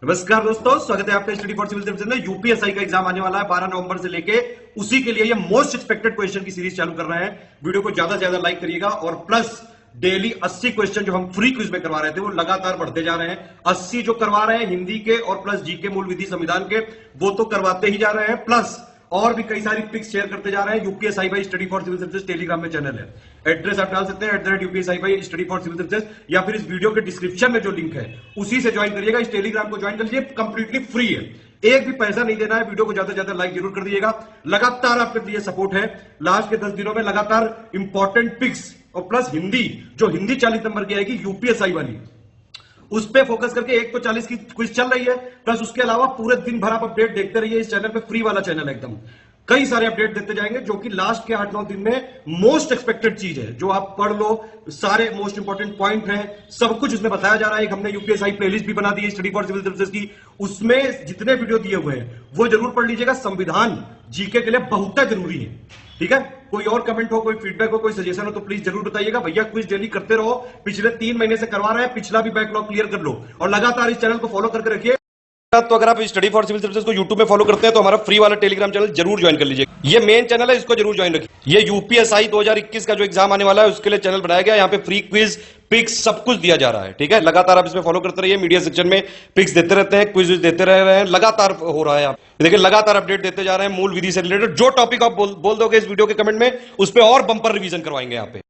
नमस्कार दोस्तों, स्वागत है आपका स्टडी फॉर सिविल सर्विसेज में। यूपीएसआई का एग्जाम आने वाला है 12 नवंबर से लेके, उसी के लिए ये मोस्ट एक्सपेक्टेड क्वेश्चन की सीरीज चालू कर रहे हैं। वीडियो को ज्यादा से ज्यादा लाइक करिएगा और प्लस डेली 80 क्वेश्चन जो हम फ्री क्विज में करवा रहे थे वो लगातार बढ़ते जा रहे हैं। 80 जो करवा रहे हैं हिंदी के और प्लस जीके मूल विधि संविधान के, वो तो करवाते ही जा रहे हैं, प्लस और भी कई सारी पिक्स शेयर करते जा रहे हैं। UPSI by study for civil services Telegram में चैनल है, एड्रेस आप डाल सकते हैं @UPSI by study for civil services, या फिर इस वीडियो के डिस्क्रिप्शन में जो लिंक है उसी से ज्वाइन करिएगा। इस टेलीग्राम को ज्वाइन कर लीजिए, कंप्लीटली फ्री है, एक भी पैसा नहीं देना है। वीडियो को ज्यादा से ज्यादा लाइक जरूर कर दीजिएगा, लगातार आपके लिए सपोर्ट है। लास्ट के 10 दिनों में लगातार इंपॉर्टेंट पिक्स और प्लस हिंदी, जो हिंदी 40 नंबर की आएगी यूपीएसआई वाली, उस पे फोकस करके एक तो 40 की क्विज चल रही है, प्लस उसके अलावा पूरे दिन भर आप अपडेट देखते रहिए। इस चैनल पे फ्री वाला चैनल है एकदम, कई सारे अपडेट देते जाएंगे जो कि लास्ट के 8-9 दिन में मोस्ट एक्सपेक्टेड चीज है, जो आप पढ़ लो। सारे मोस्ट इंपॉर्टेंट पॉइंट हैं, सब कुछ इसमें बताया जा रहा है। एक हमने यूपीएसआई प्लेलिस्ट भी बना दी है स्टडी फॉर सिविल सर्विसेज की, उसमें जितने वीडियो दिए हुए हैं वो जरूर पढ़ लीजिएगा। संविधान जीके के लिए बहुत जरूरी है, ठीक है। कोई और कमेंट हो, कोई फीडबैक हो, कोई सजेशन हो तो प्लीज जरूर बताइएगा। भैया क्विज डेली करते रहो, पिछले 3 महीने से करवा रहे हैं, पिछला भी बैकलॉग क्लियर कर लो और लगातार इस चैनल को फॉलो करके रखिए। तो अगर आप स्टडी फॉर सिविल सर्विसेज को यूट्यूब में फॉलो करते हैं तो हमारा फ्री वाला टेलीग्राम चैनल जरूर ज्वाइन कर लीजिए। ये मेन चैनल है, इसको जरूर ज्वाइन रखिए। ये यूपीएसआई 2021 का जो एग्जाम आने वाला है उसके लिए चैनल बनाया गया। यहाँ पे फ्री क्विज पिक्स सब कुछ दिया जा रहा है, ठीक है। लगातार आप इसमें फॉलो करते रहिए, मीडिया सेक्शन में पिक्स देते रहते हैं, क्विज देते रह रहे हैं, लगातार हो रहा है। आप देखिए लगातार अपडेट देते जा रहे हैं मूल विधि से रिलेटेड। जो टॉपिक आप बोल दोगे इस वीडियो के कमेंट में, उस पर और बंपर रिवीजन करवाएंगे यहाँ पे।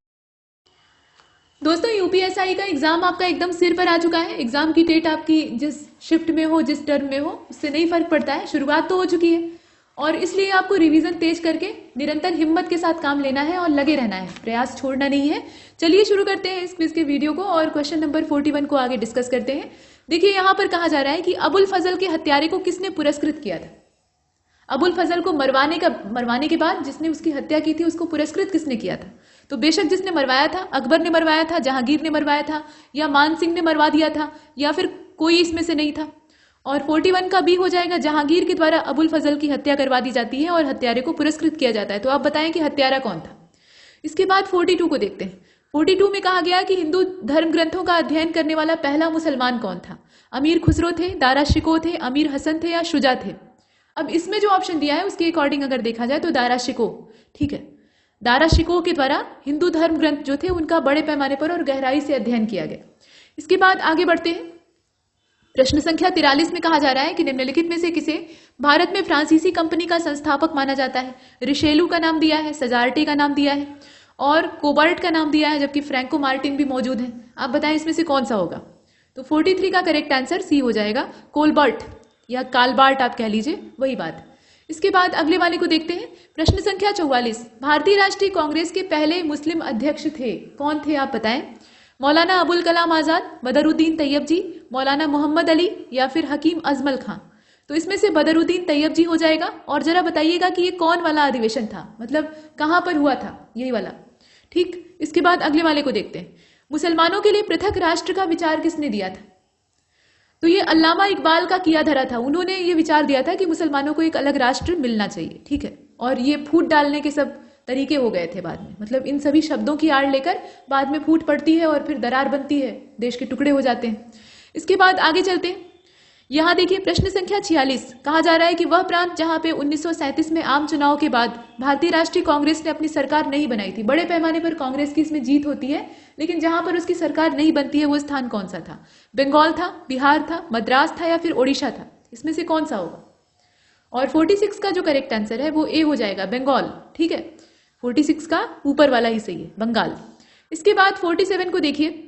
दोस्तों यूपीएसआई का एग्जाम आपका एकदम सिर पर आ चुका है। एग्जाम की डेट आपकी जिस शिफ्ट में हो, जिस टर्म में हो, उससे नहीं फर्क पड़ता है, शुरुआत तो हो चुकी है और इसलिए आपको रिवीजन तेज करके निरंतर हिम्मत के साथ काम लेना है और लगे रहना है, प्रयास छोड़ना नहीं है। चलिए शुरू करते हैं इस क्विज के वीडियो को और क्वेश्चन नंबर 41 को आगे डिस्कस करते हैं। देखिए यहाँ पर कहा जा रहा है कि अबुल फजल के हत्यारे को किसने पुरस्कृत किया था। अबुल फजल को मरवाने के बाद जिसने उसकी हत्या की थी उसको पुरस्कृत किसने किया था। तो बेशक जिसने मरवाया था, अकबर ने मरवाया था, जहांगीर ने मरवाया था, या मान सिंह ने मरवा दिया था, या फिर कोई इसमें से नहीं था। और 41 का बी हो जाएगा, जहांगीर के द्वारा अबुल फजल की हत्या करवा दी जाती है और हत्यारे को पुरस्कृत किया जाता है। तो आप बताएं कि हत्यारा कौन था। इसके बाद 42 को देखते हैं। 42 में कहा गया कि हिंदू धर्म ग्रंथों का अध्ययन करने वाला पहला मुसलमान कौन था। अमीर खुसरो थे, दारा शिकोह थे, अमीर हसन थे या शुजा थे। अब इसमें जो ऑप्शन दिया है उसके अकॉर्डिंग अगर देखा जाए तो दारा शिकोह, ठीक है। दारा शिकोह के द्वारा हिंदू धर्म ग्रंथ जो थे उनका बड़े पैमाने पर और गहराई से अध्ययन किया गया। इसके बाद आगे बढ़ते हैं। प्रश्न संख्या 43 में कहा जा रहा है कि निम्नलिखित में से किसे भारत में फ्रांसीसी कंपनी का संस्थापक माना जाता है। रिशेलू का नाम दिया है, सजार्टे का नाम दिया है और कोबर्ट का नाम दिया है, जबकि फ्रैंको मार्टिन भी मौजूद है। आप बताएं इसमें से कौन सा होगा। तो 43 का करेक्ट आंसर सी हो जाएगा, कोलबर्ट या कालबार्ट आप कह लीजिए, वही बात। इसके बाद अगले वाले को देखते हैं। प्रश्न संख्या 44, भारतीय राष्ट्रीय कांग्रेस के पहले मुस्लिम अध्यक्ष थे, कौन थे आप बताएं। मौलाना अबुल कलाम आजाद, बदरुद्दीन तैयब जी, मौलाना मोहम्मद अली या फिर हकीम अजमल खां। तो इसमें से बदरुद्दीन तैयब जी हो जाएगा। और जरा बताइएगा कि ये कौन वाला अधिवेशन था, मतलब कहां पर हुआ था, यही वाला, ठीक। इसके बाद अगले वाले को देखते हैं। मुसलमानों के लिए पृथक राष्ट्र का विचार किसने दिया था। तो ये अल्लामा इकबाल का किया धरा था। उन्होंने ये विचार दिया था कि मुसलमानों को एक अलग राष्ट्र मिलना चाहिए, ठीक है। और ये फूट डालने के सब तरीके हो गए थे बाद में, मतलब इन सभी शब्दों की आड़ लेकर बाद में फूट पड़ती है और फिर दरार बनती है, देश के टुकड़े हो जाते हैं। इसके बाद आगे चलते हैं। यहाँ देखिए प्रश्न संख्या 46, कहा जा रहा है कि वह प्रांत जहाँ पे 1937 में आम चुनाव के बाद भारतीय राष्ट्रीय कांग्रेस ने अपनी सरकार नहीं बनाई थी, बड़े पैमाने पर कांग्रेस की इसमें जीत होती है, लेकिन जहां पर उसकी सरकार नहीं बनती है वो स्थान कौन सा था। बंगाल था, बिहार था, मद्रास था या फिर ओडिशा था। इसमें से कौन सा होगा। और 46 का जो करेक्ट आंसर है वो ए हो जाएगा, बंगाल, ठीक है। 46 का ऊपर वाला ही सही है, बंगाल। इसके बाद 47 को देखिए।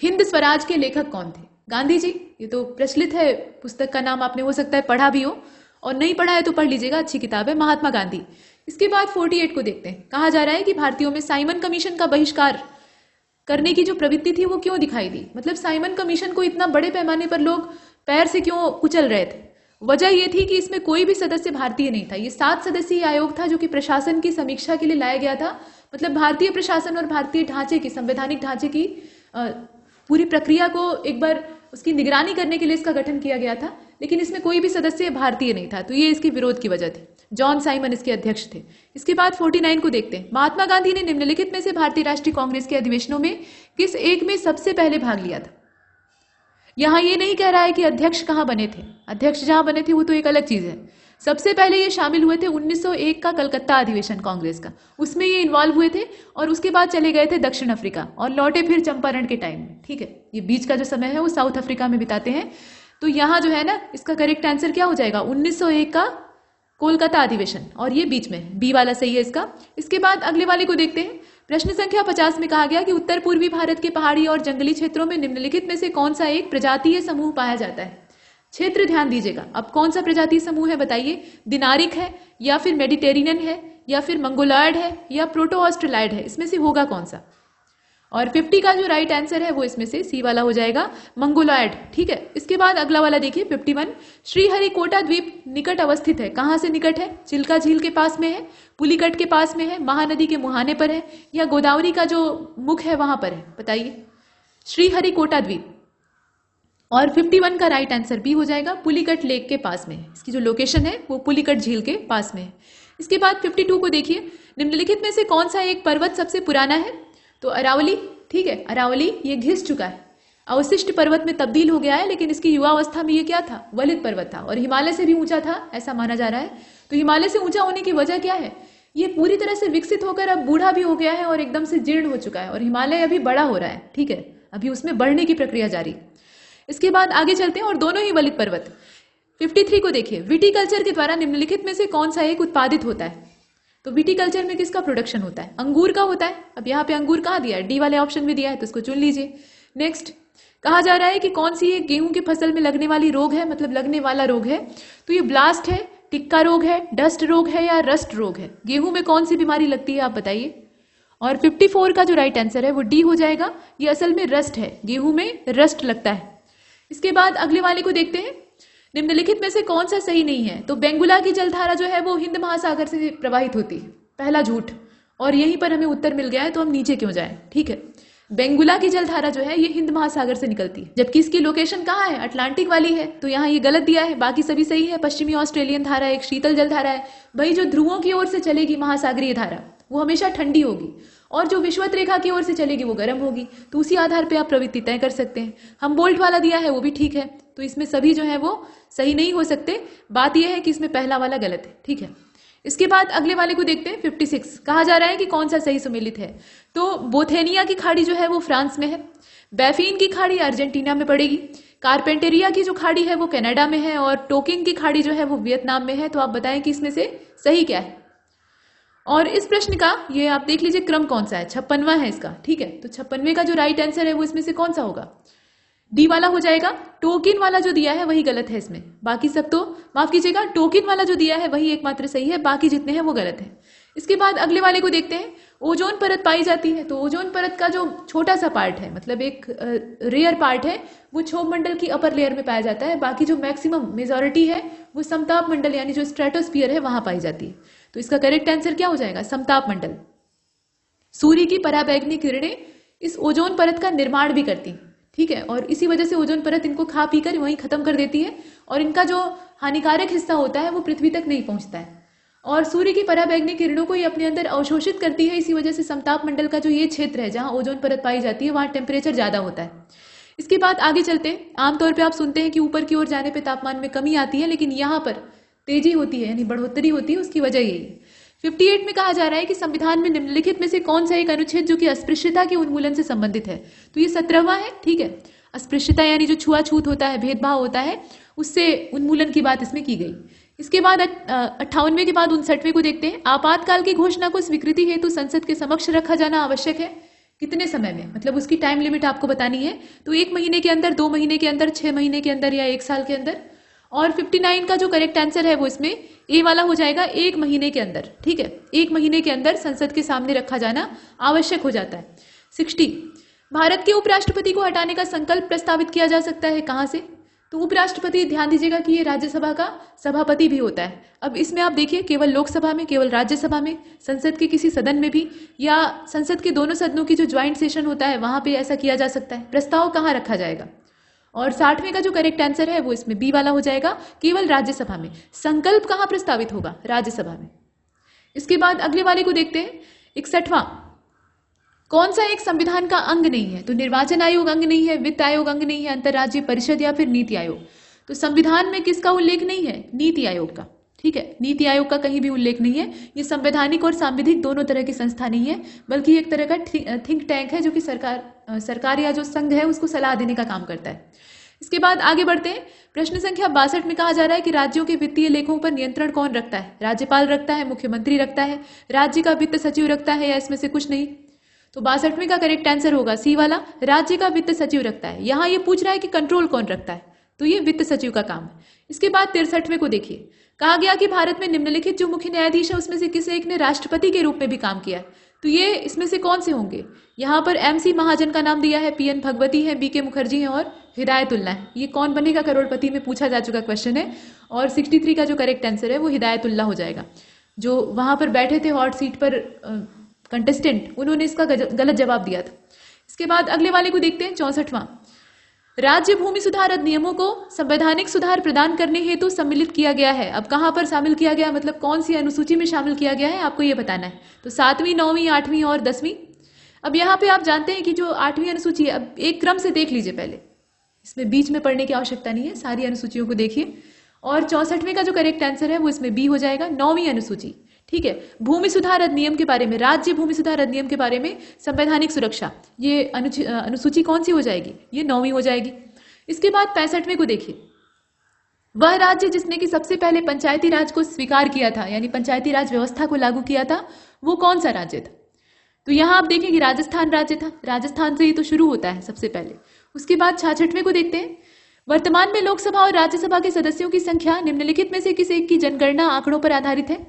हिंद स्वराज के लेखक कौन थे। गांधी जी, ये तो प्रचलित है, पुस्तक का नाम आपने हो सकता है पढ़ा भी हो, और नहीं पढ़ा है तो पढ़ लीजिएगा, अच्छी किताब है, महात्मा गांधी। इसके बाद 48 को देखते हैं। कहा जा रहा है कि भारतीयों में साइमन कमीशन का बहिष्कार करने की जो प्रवृत्ति थी वो क्यों दिखाई दी। मतलब साइमन कमीशन को इतना बड़े पैमाने पर लोग पैर से क्यों कुचल रहे थे। वजह यह थी कि इसमें कोई भी सदस्य भारतीय नहीं था। ये 7 सदस्यीय आयोग था जो कि प्रशासन की समीक्षा के लिए लाया गया था। मतलब भारतीय प्रशासन और भारतीय ढांचे की, संवैधानिक ढांचे की पूरी प्रक्रिया को एक बार उसकी निगरानी करने के लिए इसका गठन किया गया था, लेकिन इसमें कोई भी सदस्य भारतीय नहीं था। तो ये इसके विरोध की वजह थी। जॉन साइमन इसके अध्यक्ष थे। इसके बाद 49 को देखते हैं। महात्मा गांधी ने निम्नलिखित में से भारतीय राष्ट्रीय कांग्रेस के अधिवेशनों में किस एक में सबसे पहले भाग लिया था। यहाँ ये नहीं कह रहा है कि अध्यक्ष कहाँ बने थे, अध्यक्ष जहाँ बने थे वो तो एक अलग चीज है। सबसे पहले ये शामिल हुए थे 1901 का कलकत्ता अधिवेशन कांग्रेस का, उसमें ये इन्वॉल्व हुए थे और उसके बाद चले गए थे दक्षिण अफ्रीका और लौटे फिर चंपारण के टाइम में। ठीक है, ये बीच का जो समय है वो साउथ अफ्रीका में बिताते हैं। तो यहाँ जो है ना, इसका करेक्ट आंसर क्या हो जाएगा, 1901 का कोलकाता अधिवेशन, और ये बीच में बी वाला सही है इसका। इसके बाद अगले वाले को देखते हैं। प्रश्न संख्या 50 में कहा गया कि उत्तर पूर्वी भारत के पहाड़ी और जंगली क्षेत्रों में निम्नलिखित में से कौन सा एक प्रजातीय समूह पाया जाता है। क्षेत्र ध्यान दीजिएगा। अब कौन सा प्रजातीय समूह है बताइए, दिनारिक है या फिर मेडिटेरेनियन है या फिर मंगोलॉयड है या प्रोटो ऑस्ट्रेलॉयड है, इसमें से होगा कौन सा। और 50 का जो राइट आंसर है वो इसमें से सी वाला हो जाएगा, मंगोलॉयड। ठीक है, इसके बाद अगला वाला देखिए 51। श्रीहरिकोटा द्वीप निकट अवस्थित है, कहाँ से निकट है, चिल्का झील के पास में है, पुलिकट के पास में है, महानदी के मुहाने पर है या गोदावरी का जो मुख है वहां पर है, बताइए। श्रीहरिकोटा द्वीप। और 51 का राइट आंसर बी हो जाएगा, पुलिकट लेक के पास में है, इसकी जो लोकेशन है वो पुलिकट झील के पास में है। इसके बाद 52 को देखिए, निम्नलिखित में से कौन सा एक पर्वत सबसे पुराना है, तो अरावली। ठीक है, अरावली ये घिस चुका है, अवशिष्ट पर्वत में तब्दील हो गया है, लेकिन इसकी युवावस्था में ये क्या था, वलित पर्वत था और हिमालय से भी ऊंचा था ऐसा माना जा रहा है। तो हिमालय से ऊंचा होने की वजह क्या है, ये पूरी तरह से विकसित होकर अब बूढ़ा भी हो गया है और एकदम से जीर्ण हो चुका है और हिमालय अभी बड़ा हो रहा है। ठीक है, अभी उसमें बढ़ने की प्रक्रिया जारी। इसके बाद आगे चलते हैं, और दोनों ही वलित पर्वत। 53 को देखिए, विटीकल्चर के द्वारा निम्नलिखित में से कौन सा एक उत्पादित होता है। तो विटीकल्चर में किसका प्रोडक्शन होता है, अंगूर का होता है। अब यहाँ पे अंगूर कहाँ दिया है, डी वाले ऑप्शन में दिया है, तो इसको चुन लीजिए। नेक्स्ट कहा जा रहा है कि कौन सी एक गेहूं की फसल में लगने वाली रोग है, मतलब लगने वाला रोग है, तो ये ब्लास्ट है, टिक्का रोग है, डस्ट रोग है या रस्ट रोग है। गेहूं में कौन सी बीमारी लगती है आप बताइए। और 54 का जो राइट आंसर है वो डी हो जाएगा, ये असल में रस्ट है, गेहूं में रस्ट लगता है। इसके बाद अगले वाले को देखते हैं, निम्नलिखित में से कौन सा सही नहीं है। तो बेंगुला की जलधारा जो है वो हिंद महासागर से प्रवाहित होती है, पहला झूठ, और यहीं पर हमें उत्तर मिल गया है तो हम नीचे क्यों जाएं। ठीक है, बेंगुला की जलधारा जो है ये हिंद महासागर से निकलती है, जबकि इसकी लोकेशन कहाँ है, अटलांटिक वाली है, तो यहाँ ये गलत दिया है, बाकी सभी सही है। पश्चिमी ऑस्ट्रेलियन धारा एक शीतल जलधारा है, भाई जो ध्रुवों की ओर से चलेगी महासागरीय धारा वो हमेशा ठंडी होगी और जो विषुवत रेखा की ओर से चलेगी वो गर्म होगी, तो उसी आधार पे आप प्रवृत्ति तय कर सकते हैं। हम बोल्ट वाला दिया है वो भी ठीक है, तो इसमें सभी जो है वो सही नहीं हो सकते। बात यह है कि इसमें पहला वाला गलत है। ठीक है, इसके बाद अगले वाले को देखते हैं। 56 कहा जा रहा है कि कौन सा सही सुमेलित है। तो बोथेनिया की खाड़ी जो है वो फ्रांस में है, बैफिन की खाड़ी अर्जेंटीना में पड़ेगी, कारपेंटेरिया की जो खाड़ी है वो कनाडा में है और टोकिंग की खाड़ी जो है वो वियतनाम में है। तो आप बताएं कि इसमें से सही क्या है। और इस प्रश्न का ये आप देख लीजिए क्रम कौन सा है, 56वां है इसका। ठीक है, तो 56वें का जो राइट आंसर है वो इसमें से कौन सा होगा, डी वाला हो जाएगा। टोकिन वाला जो दिया है वही गलत है इसमें, बाकी सब तो माफ कीजिएगा, टोकिन वाला जो दिया है वही एकमात्र सही है, बाकी जितने हैं वो गलत है। इसके बाद अगले वाले को देखते हैं। ओजोन परत पाई जाती है, तो ओजोन परत का जो छोटा सा पार्ट है, मतलब एक रेयर पार्ट है, वो क्षोभ मंडल की अपर लेयर में पाया जाता है। बाकी जो मैक्सिमम मेजॉरिटी है वो समताप मंडल यानी जो स्ट्रेटोस्फीयर है वहां पाई जाती है। तो इसका करेक्ट आंसर क्या हो जाएगा, समताप मंडल। सूर्य की पराबैंगनी किरणें इस ओजोन परत का निर्माण भी करती हैं। ठीक है, और इसी वजह से ओजोन परत इनको खा पी कर वहीं खत्म कर देती है और इनका जो हानिकारक हिस्सा होता है वो पृथ्वी तक नहीं पहुंचता है और सूर्य की पराबैंगनी किरणों को ये अपने अंदर अवशोषित करती है। इसी वजह से समताप मंडल का जो ये क्षेत्र है जहां ओजोन परत पाई जाती है वहां टेम्परेचर ज्यादा होता है। इसके बाद आगे चलते हैं। आमतौर पर आप सुनते हैं कि ऊपर की ओर जाने पर तापमान में कमी आती है, लेकिन यहाँ पर तेजी होती है यानी बढ़ोतरी होती है। उसकी वजह यही है। 58 में कहा जा रहा है कि संविधान में निम्नलिखित में से कौन सा एक अनुच्छेद जो कि अस्पृश्यता के उन्मूलन से संबंधित है। तो ये 17वां है। ठीक है, अस्पृश्यता यानी जो छुआछूत होता है, भेदभाव होता है, उससे उन्मूलन की बात इसमें की गई। इसके बाद 58वें के बाद 59वें को देखते हैं। आपातकाल की घोषणा को स्वीकृति हेतु संसद के समक्ष रखा जाना आवश्यक है, कितने समय में, मतलब उसकी टाइम लिमिट आपको बतानी है। तो 1 महीने के अंदर, 2 महीने के अंदर, 6 महीने के अंदर या 1 साल के अंदर। और 59 का जो करेक्ट आंसर है वो इसमें ए वाला हो जाएगा, 1 महीने के अंदर। ठीक है, 1 महीने के अंदर संसद के सामने रखा जाना आवश्यक हो जाता है। 60 भारत के उपराष्ट्रपति को हटाने का संकल्प प्रस्तावित किया जा सकता है, कहां से। तो उपराष्ट्रपति ध्यान दीजिएगा कि ये राज्यसभा का सभापति भी होता है। अब इसमें आप देखिए, केवल लोकसभा में, केवल राज्यसभा में, संसद के किसी सदन में भी, या संसद के दोनों सदनों की जो ज्वाइंट सेशन होता है वहां पे ऐसा किया जा सकता है। प्रस्ताव कहाँ रखा जाएगा। और 60वें का जो करेक्ट आंसर है वो इसमें बी वाला हो जाएगा, केवल राज्यसभा में। संकल्प कहाँ प्रस्तावित होगा, राज्यसभा में। इसके बाद अगले वाले को देखते हैं। 61वां कौन सा एक संविधान का अंग नहीं है? तो निर्वाचन आयोग अंग नहीं है, वित्त आयोग अंग नहीं है, अंतर्राज्यीय परिषद या फिर नीति आयोग। तो संविधान में किसका उल्लेख नहीं है? नीति आयोग का। ठीक है, नीति आयोग का कहीं भी उल्लेख नहीं है। ये संवैधानिक और सांविधिक दोनों तरह की संस्था नहीं है, बल्कि एक तरह का थिंक टैंक है जो कि सरकार या जो संघ है उसको सलाह देने का काम करता है। इसके बाद आगे बढ़ते हैं। प्रश्न संख्या 62 में कहा जा रहा है कि राज्यों के वित्तीय लेखों पर नियंत्रण कौन रखता है? राज्यपाल रखता है, मुख्यमंत्री रखता है, राज्य का वित्त सचिव रखता है, या इसमें से कुछ नहीं? तो 62वें का करेक्ट आंसर होगा सी वाला, राज्य का वित्त सचिव रखता है। यहां ये पूछ रहा है कि कंट्रोल कौन रखता है, तो ये वित्त सचिव का काम है। इसके बाद 63वें को देखिए, कहा गया कि भारत में निम्नलिखित जो मुख्य न्यायाधीश है उसमें से किसी एक ने राष्ट्रपति के रूप में भी काम किया है, तो ये इसमें से कौन से होंगे? यहाँ पर MC महाजन का नाम दिया है, PN भगवती है, BK मुखर्जी है और हिदायतुल्ला है। ये कौन बनेगा करोड़पति में पूछा जा चुका क्वेश्चन है, और 63 का जो करेक्ट आंसर है वो हिदायतुल्ला हो जाएगा। जो वहां पर बैठे थे हॉट सीट पर कंटेस्टेंट, उन्होंने इसका गलत जवाब दिया था। इसके बाद अगले वाले को देखते हैं, 64वां। राज्य भूमि सुधार अधिनियमों को संवैधानिक सुधार प्रदान करने हेतु सम्मिलित किया गया है। अब कहां पर शामिल किया गया, मतलब कौन सी अनुसूची में शामिल किया गया है, आपको ये बताना है। तो 7वीं, 9वीं, 8वीं और 10वीं। अब यहाँ पे आप जानते हैं कि जो 8वीं अनुसूची है, अब एक क्रम से देख लीजिए पहले, इसमें बीच में पढ़ने की आवश्यकता नहीं है, सारी अनुसूचियों को देखिए। और 64वें का जो करेक्ट आंसर है वो इसमें बी हो जाएगा, 9वीं अनुसूची। ठीक है, भूमि सुधार अधिनियम के बारे में, राज्य भूमि सुधार अधिनियम के बारे में संवैधानिक सुरक्षा, ये अनुसूची कौन सी हो जाएगी? ये 9वीं हो जाएगी। इसके बाद 65वें को देखिए, वह राज्य जिसने कि सबसे पहले पंचायती राज को स्वीकार किया था, यानी पंचायती राज व्यवस्था को लागू किया था, वो कौन सा राज्य था? तो यहां आप देखेंगे राजस्थान राज्य था, राजस्थान से ही तो शुरू होता है सबसे पहले। उसके बाद 66वें को देखते हैं, वर्तमान में लोकसभा और राज्यसभा के सदस्यों की संख्या निम्नलिखित में से किस एक की जनगणना आंकड़ों पर आधारित है?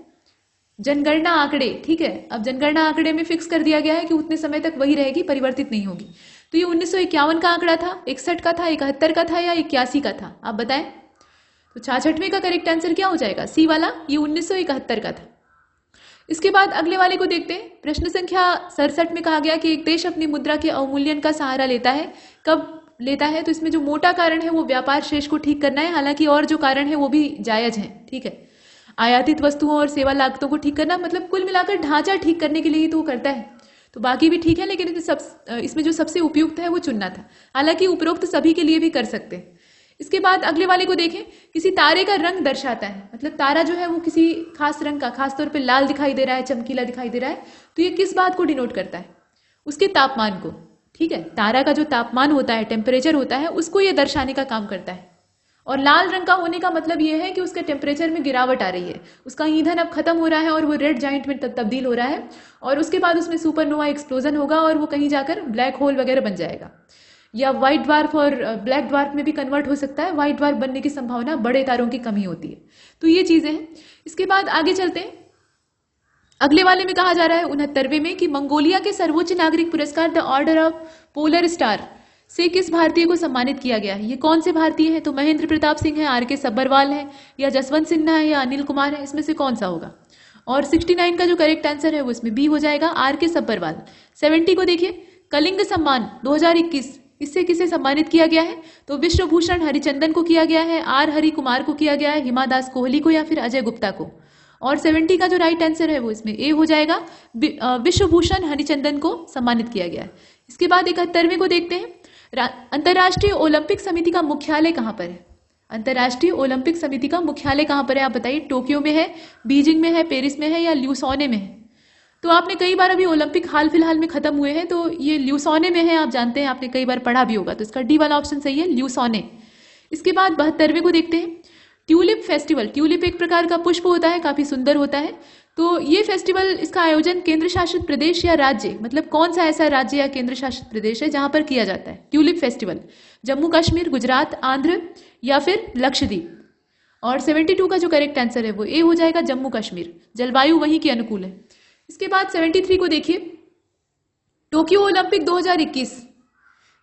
जनगणना आंकड़े, ठीक है। अब जनगणना आंकड़े में फिक्स कर दिया गया है कि उतने समय तक वही रहेगी, परिवर्तित नहीं होगी। तो ये 1951 का आंकड़ा था, 61 का था, 71 का था या 81 का था, आप बताएं। तो 66वें का करेक्ट आंसर क्या हो जाएगा? सी वाला, ये 1971 का था। इसके बाद अगले वाले को देखते हैं। प्रश्न संख्या 67 में कहा गया कि एक देश अपनी मुद्रा के अवमूल्यन का सहारा लेता है, कब लेता है? तो इसमें जो मोटा कारण है वो व्यापार शेष को ठीक करना है, हालांकि और जो कारण है वो भी जायज है। ठीक है, आयातित वस्तुओं और सेवा लागतों को ठीक करना, मतलब कुल मिलाकर ढांचा ठीक करने के लिए ही तो वो करता है। तो बाकी भी ठीक है, लेकिन इसमें जो सबसे उपयुक्त है वो चुनना था। हालांकि उपरोक्त सभी के लिए भी कर सकते हैं। इसके बाद अगले वाले को देखें, किसी तारे का रंग दर्शाता है, मतलब तारा जो है वो किसी खास रंग का, खासतौर पे लाल दिखाई दे रहा है, चमकीला दिखाई दे रहा है, तो ये किस बात को डिनोट करता है? उसके तापमान को। ठीक है, तारा का जो तापमान होता है, टेम्परेचर होता है, उसको ये दर्शाने का काम करता है। और लाल रंग का होने का मतलब ये है कि उसके टेम्परेचर में गिरावट आ रही है, उसका ईंधन अब खत्म हो रहा है और वो रेड जाइंट में तब्दील हो रहा है, और उसके बाद उसमें सुपरनोवा एक्सप्लोजन होगा और वो कहीं जाकर ब्लैक होल वगैरह बन जाएगा, या व्हाइट ड्वार्फ और ब्लैक ड्वार्फ में भी कन्वर्ट हो सकता है। व्हाइट ड्वार्फ बनने की संभावना बड़े तारों की कमी होती है। तो ये चीजें हैं। इसके बाद आगे चलते हैं। अगले वाले में कहा जा रहा है 69वें में कि मंगोलिया के सर्वोच्च नागरिक पुरस्कार the order of polar star से किस भारतीय को सम्मानित किया गया है? ये कौन से भारतीय हैं? तो महेंद्र प्रताप सिंह है, RK सब्बरवाल है, या जसवंत सिन्हा है, या अनिल कुमार है, इसमें से कौन सा होगा? और 69 का जो करेक्ट आंसर है वो इसमें बी हो जाएगा, RK सब्बरवाल। 70 को देखिए, कलिंग सम्मान 2021, इससे किसे सम्मानित किया गया है? तो विश्वभूषण हरिचंदन को किया गया है, R हरि कुमार को किया गया है, हिमा दास कोहली को, या फिर अजय गुप्ता को। और 70 का जो राइट आंसर है वो इसमें ए हो जाएगा, विश्वभूषण हरिचंदन को सम्मानित किया गया है। इसके बाद 71वें को देखते हैं। अंतर्राष्ट्रीय ओलंपिक समिति का मुख्यालय कहां पर है? अंतर्राष्ट्रीय ओलंपिक समिति का मुख्यालय कहां पर है, आप बताइए। टोक्यो में है, बीजिंग में है, पेरिस में है, या ल्यूसोने में है? तो आपने कई बार अभी ओलंपिक हाल फिलहाल में खत्म हुए हैं, तो ये ल्यूसोने में है, आप जानते हैं, आपने कई बार पढ़ा भी होगा, तो इसका डी वाला ऑप्शन सही है, ल्यूसोने। इसके बाद 72वें को देखते हैं। ट्यूलिप फेस्टिवल, ट्यूलिप एक प्रकार का पुष्प होता है, काफी सुंदर होता है। तो ये फेस्टिवल, इसका आयोजन केंद्र शासित प्रदेश या राज्य, मतलब कौन सा ऐसा राज्य या केंद्र शासित प्रदेश है जहां पर किया जाता है ट्यूलिप फेस्टिवल? जम्मू कश्मीर, गुजरात, आंध्र, या फिर लक्षद्वीप? और 72 का जो करेक्ट आंसर है वो ए हो जाएगा, जम्मू कश्मीर। जलवायु वहीं की अनुकूल है। इसके बाद 73 को देखिए, टोक्यो ओलंपिक 2021,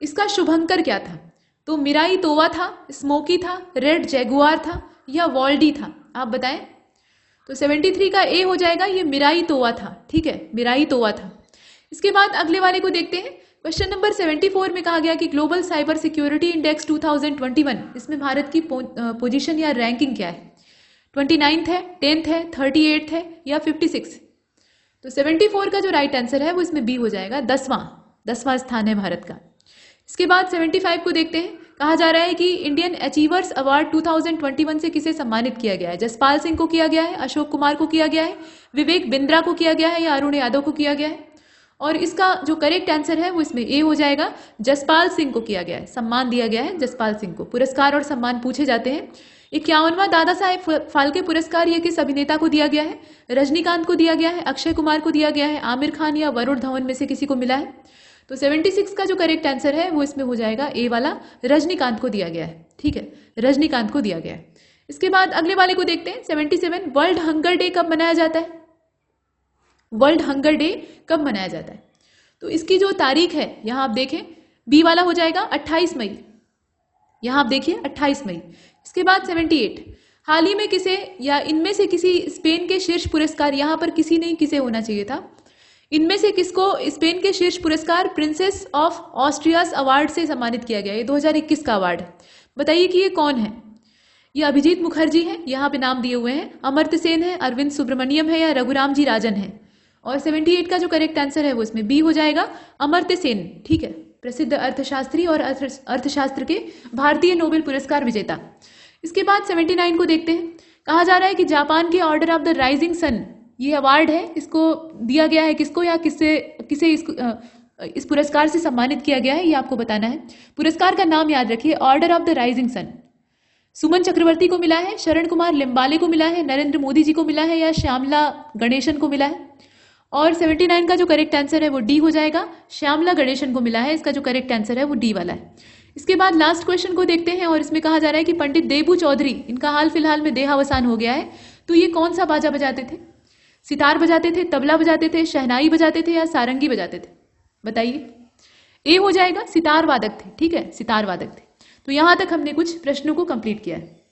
इसका शुभंकर क्या था? तो मिराई तोवा था, स्मोकी था, रेड जैगुआर था, या वॉल्डी था, आप बताएं। तो 73 का ए हो जाएगा, ये मिराई तोवा था। ठीक है, मिराई तोवा था। इसके बाद अगले वाले को देखते हैं। क्वेश्चन नंबर 74 में कहा गया कि ग्लोबल साइबर सिक्योरिटी इंडेक्स 2021, इसमें भारत की पोजीशन या रैंकिंग क्या है? 29th है, 10th है, 38th है, या 56? तो 74 का जो राइट आंसर है वो इसमें बी हो जाएगा, 10वां स्थान है भारत का। इसके बाद 75 को देखते हैं। कहा जा रहा है कि इंडियन अचीवर्स अवार्ड 2021 से किसे सम्मानित किया गया है? जसपाल सिंह को किया गया है, अशोक कुमार को किया गया है, विवेक बिंद्रा को किया गया है या अरुण यादव को किया गया है? और इसका जो करेक्ट आंसर है वो इसमें ए हो जाएगा, जसपाल सिंह को किया गया है, सम्मान दिया गया है जसपाल सिंह को। पुरस्कार और सम्मान पूछे जाते हैं। 51वां दादा साहेब फाल्के पुरस्कार ये किस अभिनेता को दिया गया है? रजनीकांत को दिया गया है, अक्षय कुमार को दिया गया है, आमिर खान या वरुण धवन में से किसी को मिला है? तो 76 का जो करेक्ट आंसर है वो इसमें हो जाएगा ए वाला, रजनीकांत को दिया गया है। ठीक है, रजनीकांत को दिया गया है। इसके बाद अगले वाले को देखते हैं, 77 वर्ल्ड हंगर डे कब मनाया जाता है? वर्ल्ड हंगर डे कब मनाया जाता है? तो इसकी जो तारीख है यहां आप देखें, बी वाला हो जाएगा 28 मई। यहां आप देखिए 28 मई। इसके बाद 78 हाल ही में किसे या इनमें से किसी स्पेन के शीर्ष पुरस्कार, यहां पर किसी नहीं किसे होना चाहिए था, इनमें से किसको स्पेन के शीर्ष पुरस्कार प्रिंसेस ऑफ ऑस्ट्रियास अवार्ड से सम्मानित किया गया? ये 2021 का अवार्ड है। बताइए कि ये कौन है? ये अभिजीत मुखर्जी है, यहाँ पे नाम दिए हुए हैं, अमर्त्य सेन है, अरविंद सुब्रमण्यम है या रघुराम जी राजन है? और 78 का जो करेक्ट आंसर है वो इसमें बी हो जाएगा, अमर्त्य सेन। ठीक है, प्रसिद्ध अर्थशास्त्री और अर्थशास्त्र के भारतीय नोबेल पुरस्कार विजेता। इसके बाद 79 को देखते हैं। कहा जा रहा है कि जापान के Order of the rising Sun ये अवार्ड है, इसको दिया गया है किसको या किसे इस पुरस्कार से सम्मानित किया गया है, ये आपको बताना है। पुरस्कार का नाम याद रखिए, order of the rising sun. Suman Chakraborty को मिला है, शरण कुमार लिम्बाले को मिला है, नरेंद्र मोदी जी को मिला है या श्यामला गणेशन को मिला है? और 79 का जो करेक्ट आंसर है वो डी हो जाएगा, श्यामला गणेशन को मिला है। इसका जो करेक्ट आंसर है वो डी वाला है। इसके बाद लास्ट क्वेश्चन को देखते हैं और इसमें कहा जा रहा है कि पंडित देबू चौधरी, इनका हाल फिलहाल में देहावसान हो गया है, तो ये कौन सा बाजा बजाते थे? सितार बजाते थे, तबला बजाते थे, शहनाई बजाते थे या सारंगी बजाते थे? बताइए। ए हो जाएगा, सितार वादक थे। ठीक है, सितार वादक थे। तो यहां तक हमने कुछ प्रश्नों को कंप्लीट किया है।